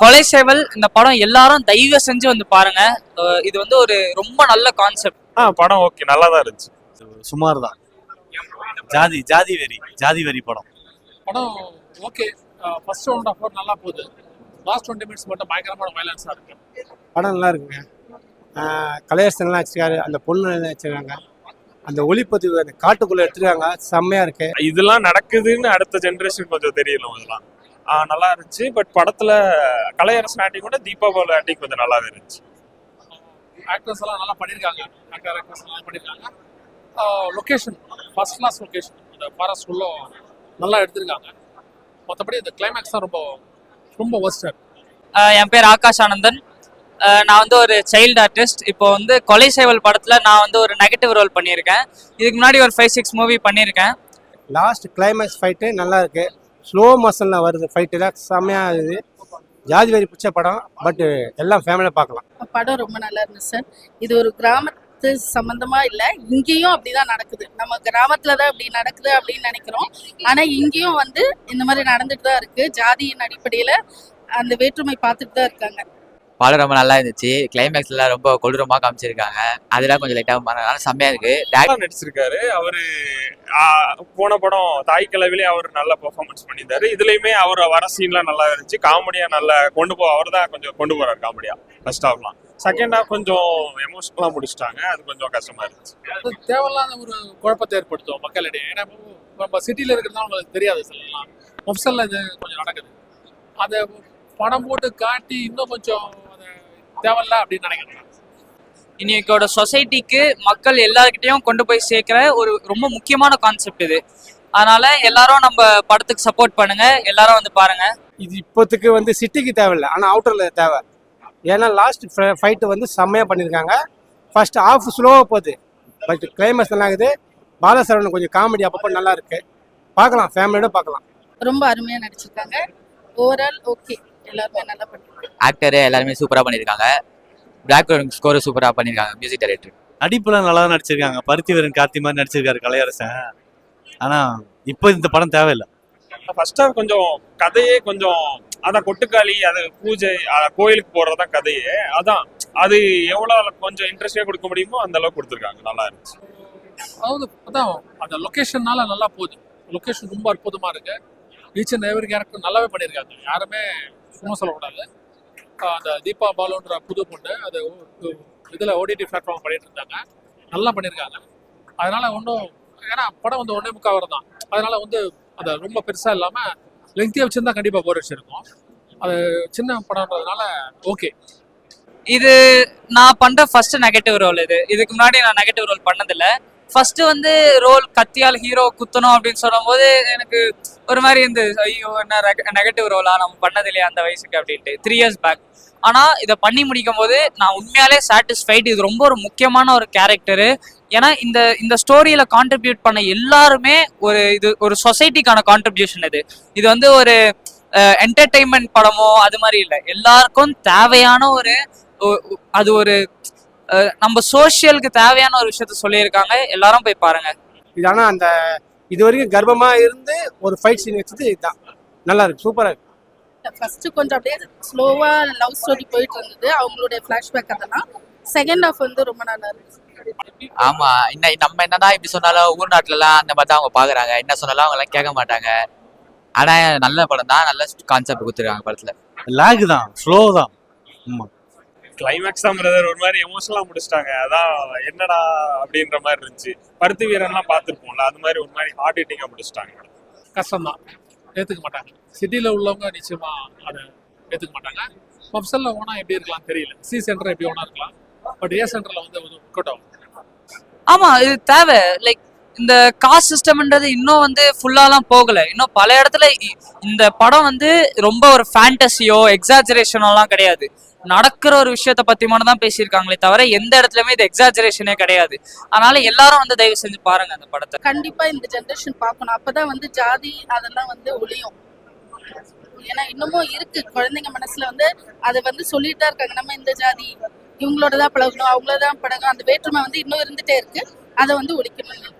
கொலை சேவல் இந்த படம் எல்லாரும் தயவு செஞ்சு வந்து பாருங்க. இது வந்து ஒரு ரொம்ப நல்ல கான்செப்ட். படம் ஓகே, நல்லா தான் இருந்துச்சு. சுமார் தான். ஜாதி வெறி படம் ஓகே. ஃபர்ஸ்ட் 1.5 நல்லா போகுது. லாஸ்ட் 20 மினிட்ஸ் மட்டும் பயங்கரமான வயலன்ஸா இருக்கு. படம் நல்லா இருக்குங்க. கலையரசன்லாம் வச்சிருக்காரு, அந்த பொண்ணு வச்சிருக்காங்க, அந்த ஒளிப்பதிவு அந்த காட்டுக்குள்ள எடுத்துருக்காங்க, செம்மையா இருக்கு. இதெல்லாம் நடக்குதுன்னு அடுத்த ஜென்ரேஷன் கொஞ்சம் தெரியல இதெல்லாம். நல்லா இருந்துச்சு. பட் படத்துல கலையரசன் ஆக்டிங் கூட தீபா பாலு ஆக்டிங் கொஞ்சம் நல்லாவே இருந்துச்சு. ஆக்டர்ஸ் எல்லாம் நல்லா பண்ணியிருக்காங்க. ஆக்டர்ஸ் நல்லா பண்ணியிருக்காங்க. Location first class location. அந்த ஃபாரஸ்ட் உள்ள நல்லா எடுத்திருக்காங்க. மற்றபடி இந்த கிளைமேக்ஸ் தான் ரொம்ப ரொம்ப ஒர்ஸ்டா இருக்கு. என் பேர் ஆகாஷ் ஆனந்தன். நான் வந்து ஒரு சைல்டு ஆர்டிஸ்ட். இப்போ வந்து கொலை சேவல் படத்துல நான் வந்து ஒரு நெகட்டிவ் ரோல் பண்ணியிருக்கேன். இதுக்கு முன்னாடி ஒரு 5-6 மூவி பண்ணியிருக்கேன். லாஸ்ட் கிளைமேக்ஸ் ஃபைட்டு நல்லா இருக்கு. ஸ்லோ மோஷன்ல வருது ஃபைட்டு தான், செம்மையா இருக்குது. ஜாதி வெறி பிடிச்ச படம். பட் எல்லாம் ஃபேமிலியாக பார்க்கலாம். படம் ரொம்ப நல்லா இருந்துச்சு சார். இது ஒரு கிராமத்து சம்பந்தமா இல்லை, இங்கேயும் அப்படிதான் நடக்குது. நம்ம கிராமத்துல தான் இப்படி நடக்குது அப்படின்னு நினைக்கிறோம். ஆனா இங்கேயும் வந்து இந்த மாதிரி நடந்துட்டு தான் இருக்கு. ஜாதியின் அடிப்படையில அந்த வேற்றுமை பார்த்துட்டு தான் இருக்காங்க. படம் ரொம்ப நல்லா இருந்துச்சு. கிளைமேக்ஸ்ல ரொம்ப கொடூரமா காமிச்சிருக்காங்க. அதெல்லாம் கொஞ்சம் லைட்டா பண்ணனால செம்மையா இருக்கு. நடிச்சிருக்காரு அவரு. போன படம் தாய் கிழவிலே அவர் நல்ல பெர்ஃபார்மன்ஸ் பண்ணியிருந்தாரு. இதுலயுமே அவர் வர சீன்லாம் நல்லா இருந்துச்சு. காமெடியா நல்லா அவர் தான் கொஞ்சம் கொண்டு போறாரு காமெடியா. ஃபர்ஸ்ட் ஹாஃப்லாம். செகண்ட் ஹாஃப் கொஞ்சம் எமோஷனலா முடிச்சிட்டாங்க. அது கொஞ்சம் கஷ்டமா இருந்துச்சு. அது தேவையில்லாத ஒரு குழப்பத்தை ஏற்படுத்தும் மக்களிடையே. ஏன்னா நம்ம சிட்டியில இருக்கிறதா உங்களுக்கு தெரியாது. சொல்லலாம் மொஃப்சல்ல இது கொஞ்சம் நடக்குது. அதை படம் போட்டு காட்டி இன்னும் கொஞ்சம் தேவையில்ல அப்படின்னு நினைக்கிறேன். இன்னைக்கோட சொசைட்டிக்கு மக்கள் எல்லாருக்கிட்டையும் கொண்டு போய் சேர்க்கிற ஒரு ரொம்ப முக்கியமான கான்செப்ட் இது. அதனால எல்லாரும் நம்ம படத்துக்கு சப்போர்ட் பண்ணுங்க. எல்லாரும் வந்து பாருங்க. இது இப்போத்துக்கு வந்து சிட்டிக்கு தேவையில்லை, ஆனால் அவுட்டர்ல தேவை. ஏன்னா லாஸ்ட் ஃபைட்டு வந்து செம்மையா பண்ணியிருக்காங்க. ஃபர்ஸ்ட் ஹாஃப் ஸ்லோவாக போகுது, பட் கிளைமேக்ஸ் நல்லா இருக்குது. பாலசரவணன் கொஞ்சம் காமெடி அப்பப்போ நல்லா இருக்கு. பார்க்கலாம், ஃபேமிலியோட பார்க்கலாம். ரொம்ப அருமையா நடிச்சிருக்காங்க. ஓவரால் ஓகே, எல்லாருமே நல்லா பண்ணிருக்காங்க. ஆக்டர் எல்லாருமே சூப்பரா பண்ணிருக்காங்க. பேக்ரவுண்ட் ஸ்கோர் சூப்பரா பண்ணிருக்காங்க. மியூசிக் டைரக்டர் நடிப்புலாம் நல்லா தான் நடிச்சிருக்காங்க. பருத்திவரன் கார்த்தி மாதிரி நடிச்சிருக்காரு கலையரசன். ஆனா இப்போ இந்த படம் தேவையில்லை. ஃபர்ஸ்ட் ஹாஃப் கொஞ்சம் கதையே கொஞ்சம் அதான் கொட்டுக்காளி, அது பூஜை, கோயிலுக்கு போறதுதான் கதையே. அதான் அது எவ்வளவு கொஞ்சம் இன்ட்ரெஸ்டா கொடுக்க முடியுமோ அந்த அளவுக்கு கொடுத்துருக்காங்க. நல்லா இருந்துச்சு. அதாவது அதான் அந்த லொக்கேஷன்னால நல்லா போகுது. லொக்கேஷன் ரொம்ப அற்புதமா இருக்கு. ஈச் அண்ட் எவரி கேரக்டர் நல்லாவே பண்ணியிருக்காங்க. யாருமே சும்மா சொல்லக்கூடாது. அந்த தீபா பாலுன்ற புது பொண்ணு அது இதில் ஓடிடி பிளாட்ஃபார்ம் பண்ணிட்டு இருந்தாங்க. நல்லா பண்ணியிருக்காங்க. அதனால ஒன்றும், ஏன்னா படம் வந்து 1.25 hour தான். அதனால வந்து அதை ரொம்ப பெருசாக இல்லாமல் லெங்க்தியாக வச்சுருந்தா கண்டிப்பாக போர் அடிச்சிருக்கும். அது சின்ன படம்ன்றதுனால ஓகே. இது நான் பண்ற ஃபர்ஸ்ட் நெகட்டிவ் ரோல். இதுக்கு முன்னாடி நான் நெகட்டிவ் ரோல் பண்ணதில்லை. ஃபர்ஸ்ட் வந்து ரோல் கத்தியால் ஹீரோ குத்தணும் அப்படின்னு சொல்லும் போது எனக்கு ஒரு மாதிரி இந்த ஐயோ என்ன நெகட்டிவ் ரோலா நம்ம பண்ணது இல்லையா அந்த வயசுக்கு அப்படின்ட்டு 3 years பேக். ஆனா இதை பண்ணி முடிக்கும் போது நான் உண்மையாலே சாட்டிஸ்ஃபைடு. இது ரொம்ப ஒரு முக்கியமான ஒரு கேரக்டரு. ஏன்னா இந்த ஸ்டோரியில கான்ட்ரிபியூட் பண்ண எல்லாருமே இது ஒரு சொசைட்டிக்கான கான்ட்ரிபியூஷன். இது வந்து ஒரு என்டர்டெயின்மெண்ட் படமோ அது மாதிரி இல்லை. எல்லாருக்கும் தேவையான அது ஒரு நம்ம சோசியலுக்கு தேவையான ஒரு விஷயத்த சொல்லியிருக்காங்க. எல்லாரும் போய் பாருங்க. இது ஆனால் அந்த இது வரைக்கும் கர்ப்பமா இருந்து ஒரு ஃபைட் சீன் வச்சது இதுதான். நல்லா இருக்கு, சூப்பரா இருக்கு. ஃபர்ஸ்ட் கொஞ்சம் அப்படியே ஸ்லோவா லவ் ஸ்டோரி போயிட்டு இருந்தது, அவங்களுடைய ஃபிளாஷ்பேக். அதெல்லாம் செகண்ட் ஹாஃப் வந்து ரொம்ப நல்லா இருந்துச்சு. ஆமா, நம்ம என்னதான் இப்படி சொன்னாலும் ஊர் நாட்டுல எல்லாம் அந்த மாதிரி தான் அவங்க பாக்குறாங்க. என்ன சொன்னாலும் அவங்க எல்லாம் கேட்க மாட்டாங்க. ஆனா நல்ல படம் தான். நல்ல கான்செப்ட் கொடுத்துருக்காங்க படத்துல. லேக் தான், ஸ்லோ தான். ஆமா, கிளைமேக்ஸ் தான் பிரதர் ஒரு மாதிரி எமோஷனலா முடிச்சிட்டாங்க. அதான் என்னடா அப்படின்ற மாதிரி இருந்துச்சு. பருத்தி வீரன்லாம் பார்த்துருப்போம்ல, அது மாதிரி ஒரு மாதிரி ஹார்ட் ஹிட்டிங்கா முடிச்சிட்டாங்க. கஷ்டம்தான், ஏற்றுக்க மாட்டாங்க. சிட்டியில் உள்ளவங்க நிச்சயமா அதை ஏற்றுக்க மாட்டாங்க. மப்சல்ல ஓனா எப்படி இருக்கலாம் தெரியல. சி சென்டர் எப்படி ஓனா இருக்கலாம், பட் ஏ சென்டர்ல வந்து ஒர்க் அவுட் ஆகும். ஆமா, இது தேவை. லைக் இந்த காஸ்ட் சிஸ்டம்ன்றது இன்னும் வந்து ஃபுல்லாலாம் போகல. இன்னும் பல இடத்துல இந்த படம் வந்து ரொம்ப ஒரு ஃபேண்டசியோ எக்ஸாஜரேஷனோலாம் கிடையாது. நடக்கிற ஒரு விஷயத்த பத்தி மட்டும் தான் பேசியிருக்காங்களே தவிர எந்த இடத்துலயுமே இது எக்ஸாஜரேஷனே கிடையாது. அதனால எல்லாரும் வந்து தயவு செஞ்சு பாருங்க அந்த படத்தை. கண்டிப்பா இந்த ஜெனரேஷன் பார்க்கணும். அப்பதான் வந்து ஜாதி அதெல்லாம் வந்து ஒழியும். ஏன்னா இன்னமும் இருக்கு குழந்தைங்க மனசுல வந்து அதை வந்து சொல்லிட்டு தான் இருக்காங்க. நம்ம இந்த ஜாதி இவங்களோட தான் பழகணும், அவங்களதான் பழகணும். அந்த வேற்றுமை வந்து இன்னும் இருந்துட்டே இருக்கு. அதை வந்து ஒழிக்கணும்.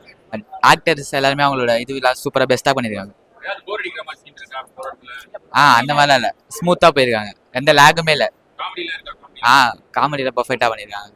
ஆக்டர்ஸ் எல்லாருமே அவங்களோட இது சூப்பரா பெஸ்டா பண்ணிருக்காங்க. ஏதாவது போர் அடிக்கிற மாதிரி சீன் இருக்கா படத்துல? அந்த மாதிரிலாம் இல்லை, ஸ்மூத்தாக போயிருக்காங்க, எந்த லேகுமே இல்லை. காமெடியில இருக்கா? காமெடியில் பர்ஃபெக்டாக பண்ணியிருக்காங்க.